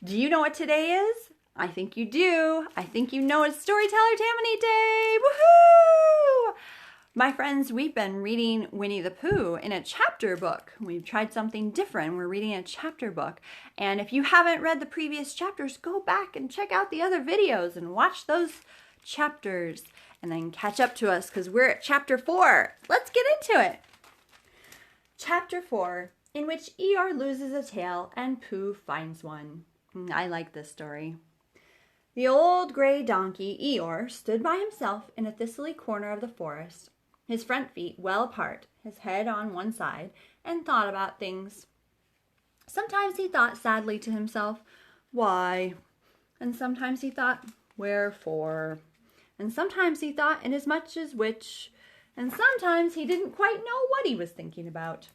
Do you know what today is? I think you do. I think you know it's Storyteller Tammany Day. Woohoo! My friends, we've been reading Winnie the Pooh in a chapter book. We've tried something different. We're reading a chapter book. And if you haven't read the previous chapters, go back and check out the other videos and watch those chapters and then catch up to us because we're at chapter 4. Let's get into it. Chapter 4, in which Eeyore loses a tail and Pooh finds one. I like this story. The old gray donkey, Eeyore, stood by himself in a thistly corner of the forest, his front feet well apart, his head on one side, and thought about things. Sometimes he thought sadly to himself, "Why?" And sometimes he thought, "Wherefore?" And sometimes he thought inasmuch as which, and sometimes he didn't quite know what he was thinking about.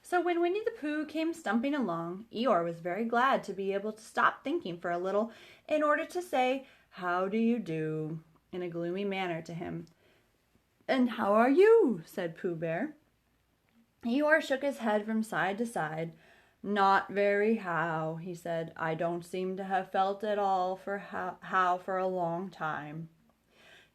So when Winnie the Pooh came stumping along, Eeyore was very glad to be able to stop thinking for a little in order to say, "How do you do?" in a gloomy manner to him. "And how are you?" said Pooh Bear. Eeyore shook his head from side to side. "Not very how," he said. "I don't seem to have felt at all for how for a long time."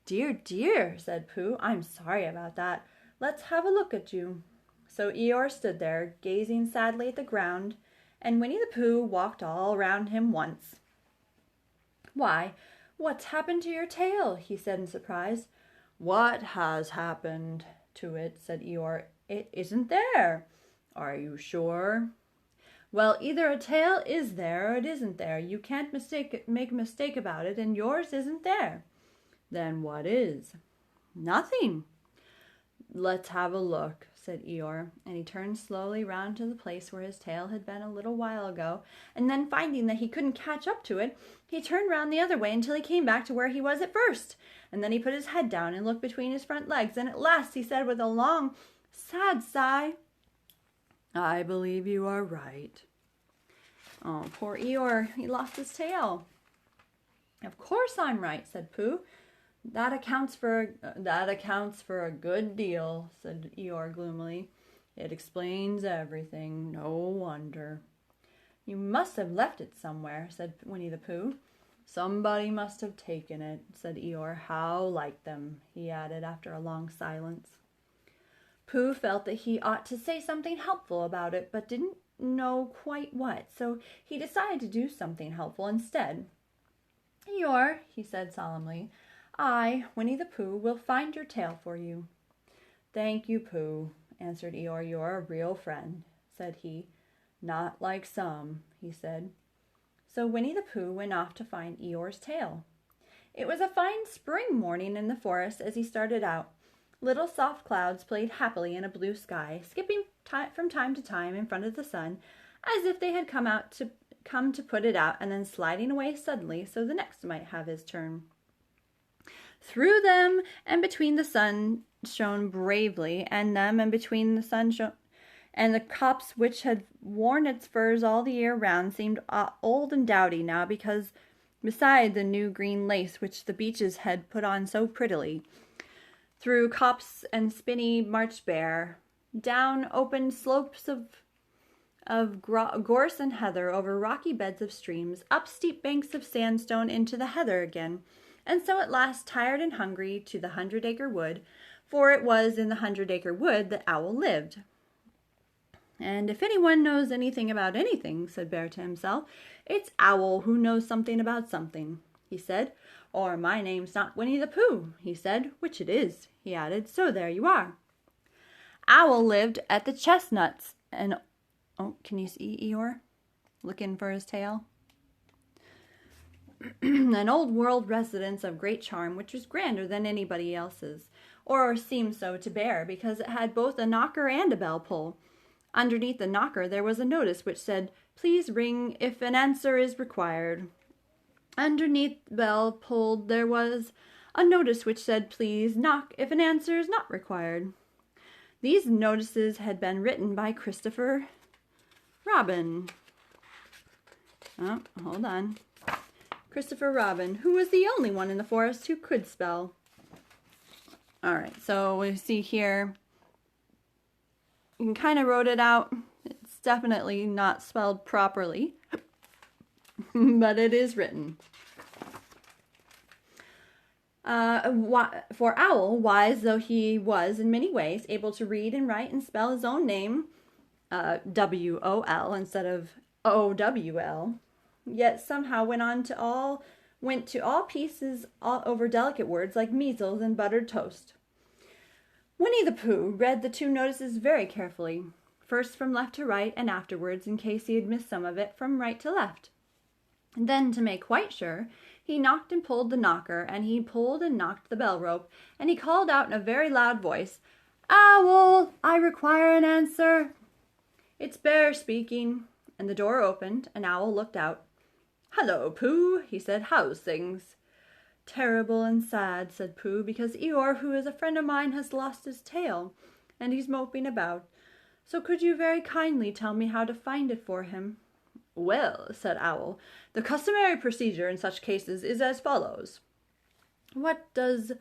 "Dear, dear," said Pooh, "I'm sorry about that. Let's have a look at you." So Eeyore stood there, gazing sadly at the ground, and Winnie the Pooh walked all round him once. "Why, what's happened to your tail?" he said in surprise. "What has happened to it?" said Eeyore. "It isn't there." "Are you sure?" "Well, either a tail is there or it isn't there. You can't make a mistake about it, and yours isn't there." "Then what is?" "Nothing." "Let's have a look," said Eeyore, and he turned slowly round to the place where his tail had been a little while ago, and then finding that he couldn't catch up to it, he turned round the other way until he came back to where he was at first, and then he put his head down and looked between his front legs, and at last he said with a long, sad sigh, "I believe you are right." Oh, poor Eeyore, he lost his tail. "Of course I'm right," said Pooh. That accounts for a good deal," said Eeyore gloomily. "It explains everything. No wonder." "You must have left it somewhere," said Winnie the Pooh. "Somebody must have taken it," said Eeyore. "How like them," he added after a long silence. Pooh felt that he ought to say something helpful about it, but didn't know quite what, so he decided to do something helpful instead. "Eeyore," he said solemnly, "I, Winnie the Pooh, will find your tail for you." "Thank you, Pooh," answered Eeyore. "You're a real friend," said he. "Not like some," he said. So Winnie the Pooh went off to find Eeyore's tail. It was a fine spring morning in the forest as he started out. Little soft clouds played happily in a blue sky, skipping from time to time in front of the sun, as if they had come to put it out, and then sliding away suddenly so the next might have his turn. Through them and between the sun shone bravely, and them and between the sun shone, and the copse which had worn its furs all the year round seemed old and dowdy now because beside the new green lace which the beeches had put on so prettily. Through copse and spinney marched Bear, down open slopes of gorse and heather, over rocky beds of streams, up steep banks of sandstone into the heather again, and so at last, tired and hungry, to the 100-acre wood, for it was in the 100-acre wood that Owl lived. "And if anyone knows anything about anything," said Bear to himself, "it's Owl who knows something about something," he said. "Or my name's not Winnie the Pooh," he said, "which it is," he added, "so there you are." Owl lived at the chestnuts, and oh, can you see Eeyore looking for his tail? An old world residence of great charm, which was grander than anybody else's, or seemed so to Bear, because it had both a knocker and a bell pull. Underneath the knocker there was a notice which said, "Please ring if an answer is required." Underneath the bell pull there was a notice which said, "Please knock if an answer is not required." These notices had been written by Christopher Robin. Oh, hold on. Christopher Robin, who was the only one in the forest who could spell. All right, so we see here, you can kind of wrote it out. It's definitely not spelled properly. but it is written. For Owl, wise though he was in many ways, able to read and write and spell his own name, W-O-L instead of O-W-L, yet somehow went to all pieces all over delicate words like measles and buttered toast. Winnie the Pooh read the 2 notices very carefully, first from left to right and afterwards, in case he had missed some of it, from right to left. And then, to make quite sure, he knocked and pulled the knocker, and he pulled and knocked the bell rope, and he called out in a very loud voice, "Owl, I require an answer." "It's Bear speaking." And the door opened, and Owl looked out. "Hello, Pooh," he said. "How's things?" "Terrible and sad," said Pooh, "because Eeyore, who is a friend of mine, has lost his tail, and he's moping about. So could you very kindly tell me how to find it for him?" "Well," said Owl, "the customary procedure in such cases is as follows." "What does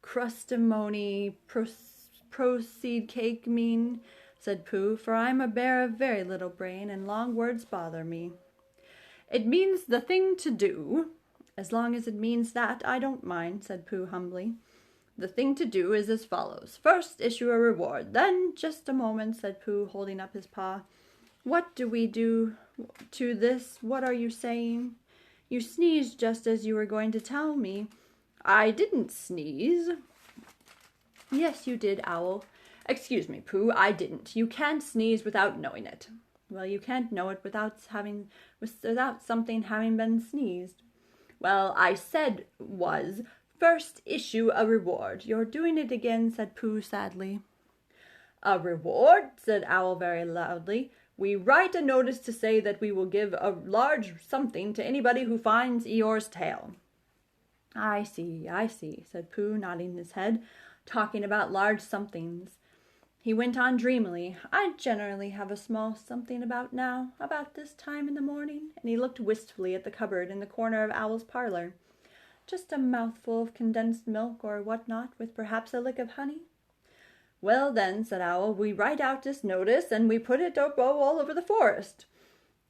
crustimony proceed cake mean?" said Pooh, "for I'm a bear of very little brain, and long words bother me." "It means the thing to do." "As long as it means that, I don't mind," said Pooh humbly. "The thing to do is as follows. First, issue a reward. Then—" "Just a moment," said Pooh, holding up his paw. "What do we do to this? What are you saying? You sneezed just as you were going to tell me." "I didn't sneeze." "Yes, you did, Owl." "Excuse me, Pooh, I didn't. You can't sneeze without knowing it." "Well, you can't know it without something having been sneezed." "Well, I said was, first issue a reward." "You're doing it again," said Pooh sadly. "A reward," said Owl very loudly. "We write a notice to say that we will give a large something to anybody who finds Eeyore's tail." I see," said Pooh, nodding his head, "talking about large somethings." He went on dreamily, "I generally have a small something about this time in the morning," and he looked wistfully at the cupboard in the corner of Owl's parlor. "Just a mouthful of condensed milk or what not, with perhaps a lick of honey." "Well then," said Owl, "we write out this notice, and we put it up all over the forest."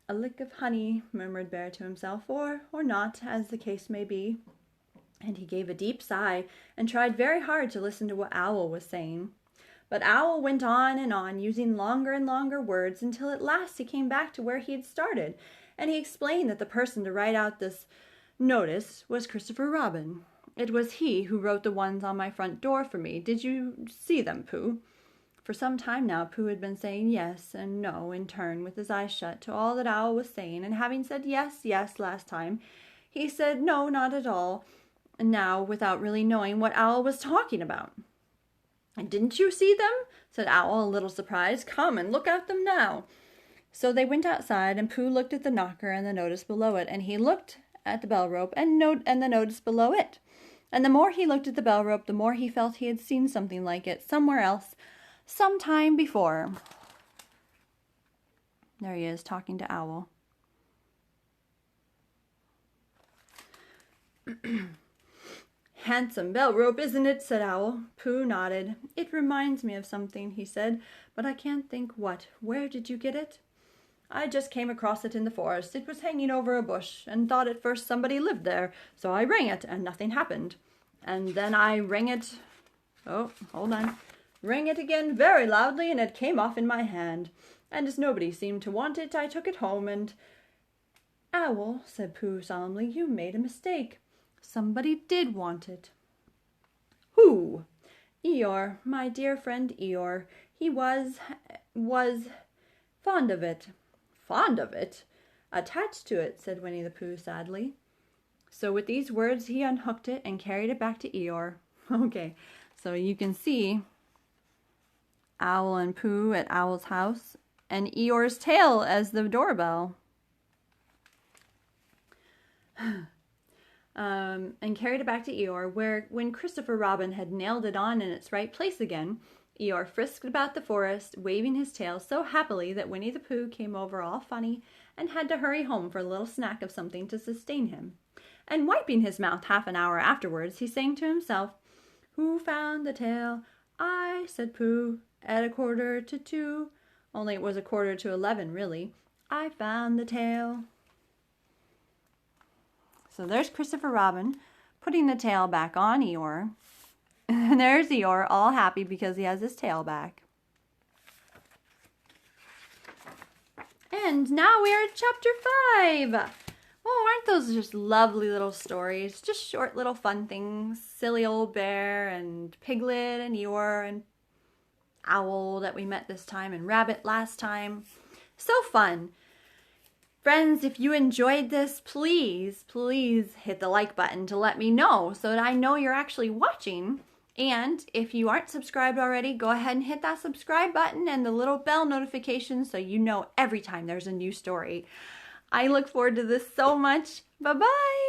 "A lick of honey," murmured Bear to himself, "or not, as the case may be." And he gave a deep sigh, and tried very hard to listen to what Owl was saying. But Owl went on, using longer and longer words, until at last he came back to where he had started, and he explained that the person to write out this notice was Christopher Robin. "It was he who wrote the ones on my front door for me. Did you see them, Pooh?" For some time now Pooh had been saying yes and no in turn, with his eyes shut, to all that Owl was saying, and having said yes last time, he said no, not at all, and now without really knowing what Owl was talking about. "And didn't you see them?" said Owl, a little surprised. "Come and look at them now." So they went outside, and Pooh looked at the knocker and the notice below it, and he looked at the bell rope and the notice below it. And the more he looked at the bell rope, the more he felt he had seen something like it somewhere else, some time before. There he is, talking to Owl. "Handsome bell rope, isn't it?" said Owl. Pooh nodded. "It reminds me of something," he said, "but I can't think what. Where did you get it?" "I just came across it in the forest. It was hanging over a bush, and thought at first somebody lived there, so I rang it, and nothing happened. And then I rang it again very loudly, and it came off in my hand. And as nobody seemed to want it, I took it home and—" "Owl," said Pooh solemnly, "you made a mistake. Somebody did want it." "Who?" "Eeyore, my dear friend Eeyore. He was fond of it." "Fond of it?" "Attached to it," said Winnie the Pooh sadly. So with these words he unhooked it and carried it back to Eeyore. Okay, so you can see Owl and Pooh at Owl's house, and Eeyore's tail as the doorbell. And carried it back to Eeyore, where, when Christopher Robin had nailed it on in its right place again, Eeyore frisked about the forest, waving his tail so happily that Winnie the Pooh came over all funny and had to hurry home for a little snack of something to sustain him. And wiping his mouth half an hour afterwards, he sang to himself, "Who found the tail?" "I," said Pooh, "at 1:45. Only it was 11:15, really. "I found the tail." So there's Christopher Robin putting the tail back on Eeyore. And there's Eeyore all happy because he has his tail back. And now we are at chapter 5. Oh, aren't those just lovely little stories? Just short little fun things. Silly old bear and Piglet and Eeyore and Owl that we met this time and Rabbit last time. So fun. Friends, if you enjoyed this, please hit the like button to let me know so that I know you're actually watching. And if you aren't subscribed already, go ahead and hit that subscribe button and the little bell notification so you know every time there's a new story. I look forward to this so much. Bye-bye.